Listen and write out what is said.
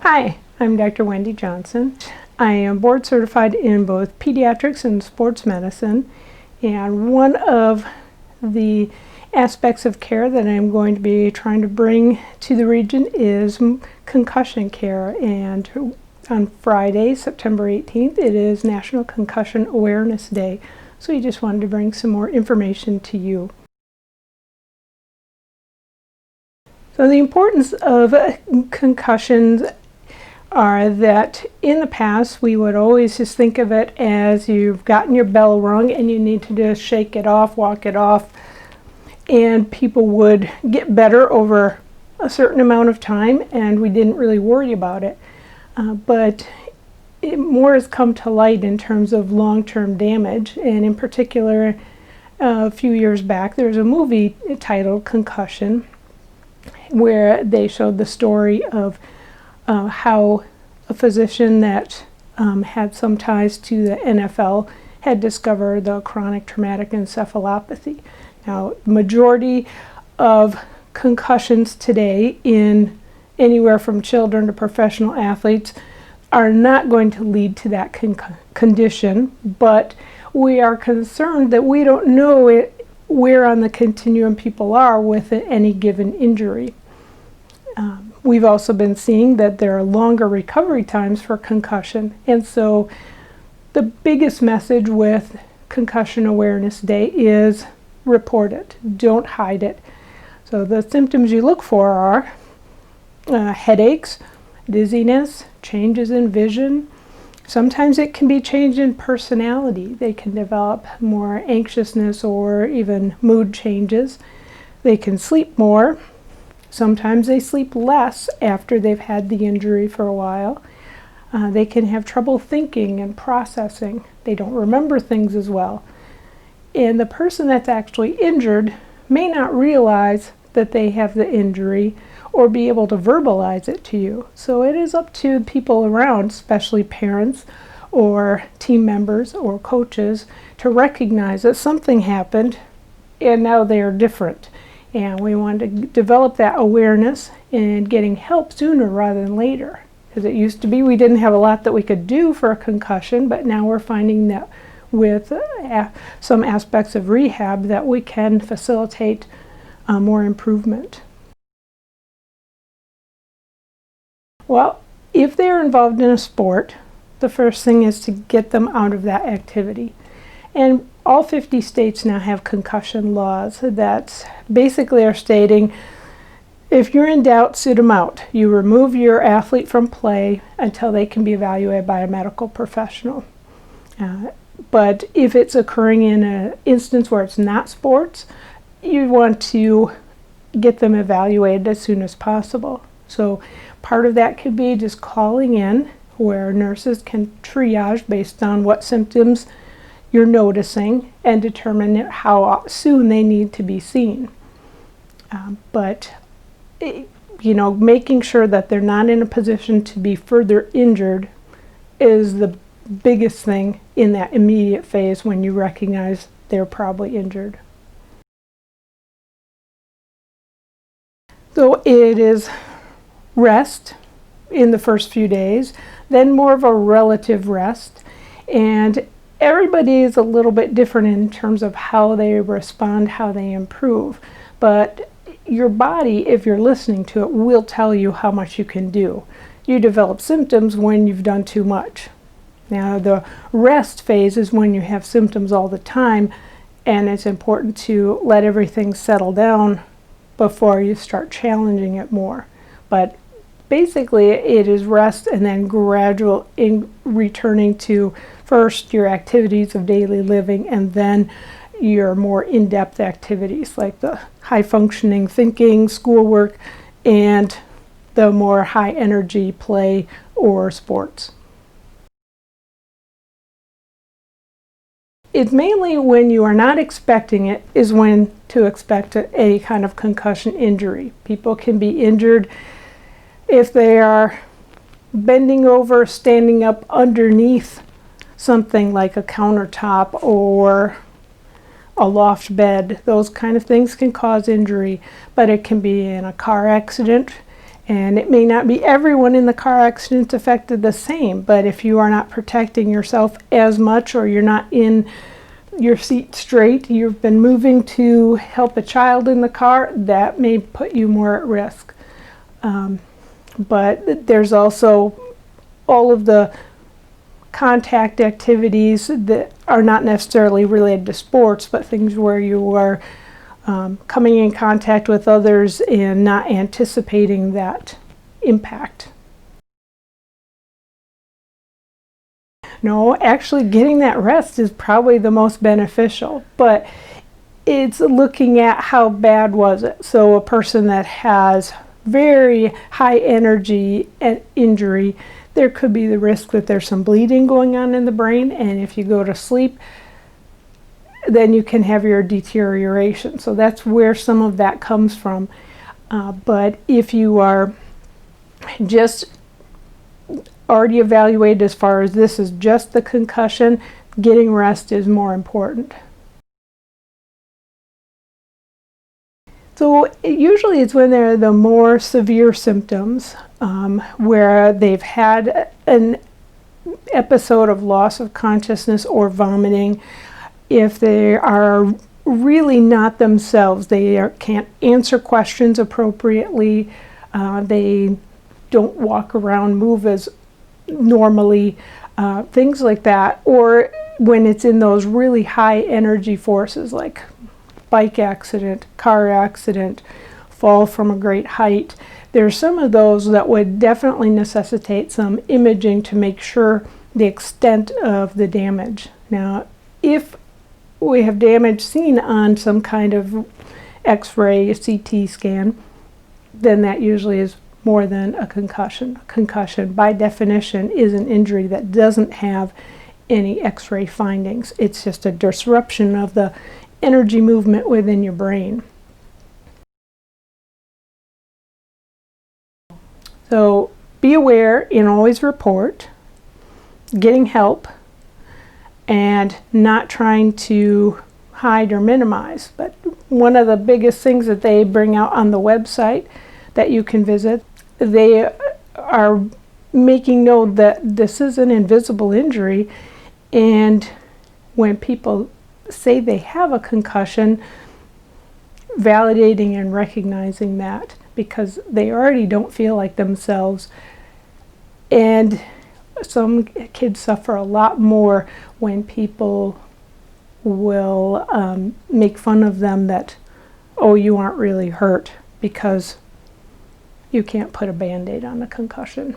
Hi, I'm Dr. Wendi Johnson. I am board certified in both pediatrics and sports medicine, and one of the aspects of care that I'm going to be trying to bring to the region is concussion care. And on Friday, September 18th, it is National Concussion Awareness Day, so we just wanted to bring some more information to you. So the importance of concussions are that in the past we would always just think of it as you've gotten your bell rung and you need to just shake it off, walk it off, and people would get better over a certain amount of time and we didn't really worry about it. But more has come to light in terms of long-term damage, and in particular a few years back there was a movie titled Concussion where they showed the story of how a physician that had some ties to the NFL had discovered the chronic traumatic encephalopathy. Now, the majority of concussions today in anywhere from children to professional athletes are not going to lead to that condition, but we are concerned that we don't know where on the continuum people are with any given injury. We've also been seeing that there are longer recovery times for concussion, and so the biggest message with Concussion Awareness Day is report it, don't hide it. So the symptoms you look for are headaches, dizziness, changes in vision. Sometimes it can be change in personality. They can develop more anxiousness or even mood changes. They can sleep more. Sometimes they sleep less after they've had the injury for a while. They can have trouble thinking and processing. They don't remember things as well. And the person that's actually injured may not realize that they have the injury or be able to verbalize it to you. So it is up to people around, especially parents or team members or coaches, to recognize that something happened and now they are different. And we want to develop that awareness and getting help sooner rather than later. Because it used to be we didn't have a lot that we could do for a concussion, but now we're finding that with some aspects of rehab that we can facilitate more improvement. Well, if they're involved in a sport, the first thing is to get them out of that activity. And all 50 states now have concussion laws that basically are stating if you're in doubt, sit them out. You remove your athlete from play until they can be evaluated by a medical professional. But if it's occurring in an instance where it's not sports, you want to get them evaluated as soon as possible. So part of that could be just calling in where nurses can triage based on what symptoms you're noticing and determine how soon they need to be seen. But making sure that they're not in a position to be further injured is the biggest thing in that immediate phase when you recognize they're probably injured. So it is rest in the first few days, then more of a relative rest, and everybody is a little bit different in terms of how they respond, how they improve. But your body, if you're listening to it, will tell you how much you can do. You develop symptoms when you've done too much. Now, the rest phase is when you have symptoms all the time, and it's important to let everything settle down before you start challenging it more. But basically, it is rest and then gradual returning to first your activities of daily living and then your more in-depth activities like the high-functioning thinking, schoolwork, and the more high-energy play or sports. It's mainly when you are not expecting it is when to expect any kind of concussion injury. People can be injured if they are bending over, standing up underneath something like a countertop or a loft bed. Those kind of things can cause injury, but it can be in a car accident, And it may not be everyone in the car accident affected the same, but if you are not protecting yourself as much, or you're not in your seat straight, you've been moving to help a child in the car, that may put you more at risk. But there's also all of the contact activities that are not necessarily related to sports, but things where you are coming in contact with others and not anticipating that impact. No, actually getting that rest is probably the most beneficial, but it's looking at how bad was it. So a person that has very high energy and injury, there could be the risk that there's some bleeding going on in the brain, and if you go to sleep, then you can have your deterioration. So that's where some of that comes from. But if you are just already evaluated as far as this is just the concussion, getting rest is more important. So usually it's when there are the more severe symptoms, where they've had an episode of loss of consciousness or vomiting. If they are really not themselves, they can't answer questions appropriately, they don't walk around, move as normally, things like that. Or when it's in those really high energy forces like bike accident, car accident, fall from a great height. There's some of those that would definitely necessitate some imaging to make sure the extent of the damage. Now, if we have damage seen on some kind of X-ray, CT scan, then that usually is more than a concussion. Concussion, by definition, is an injury that doesn't have any X-ray findings. It's just a disruption of the energy movement within your brain. So be aware and always report, getting help, and not trying to hide or minimize. But one of the biggest things that they bring out on the website that you can visit, they are making note that this is an invisible injury, and when people say they have a concussion, validating and recognizing that, because they already don't feel like themselves. And some kids suffer a lot more when people will make fun of them that, oh, you aren't really hurt, because you can't put a Band-Aid on a concussion.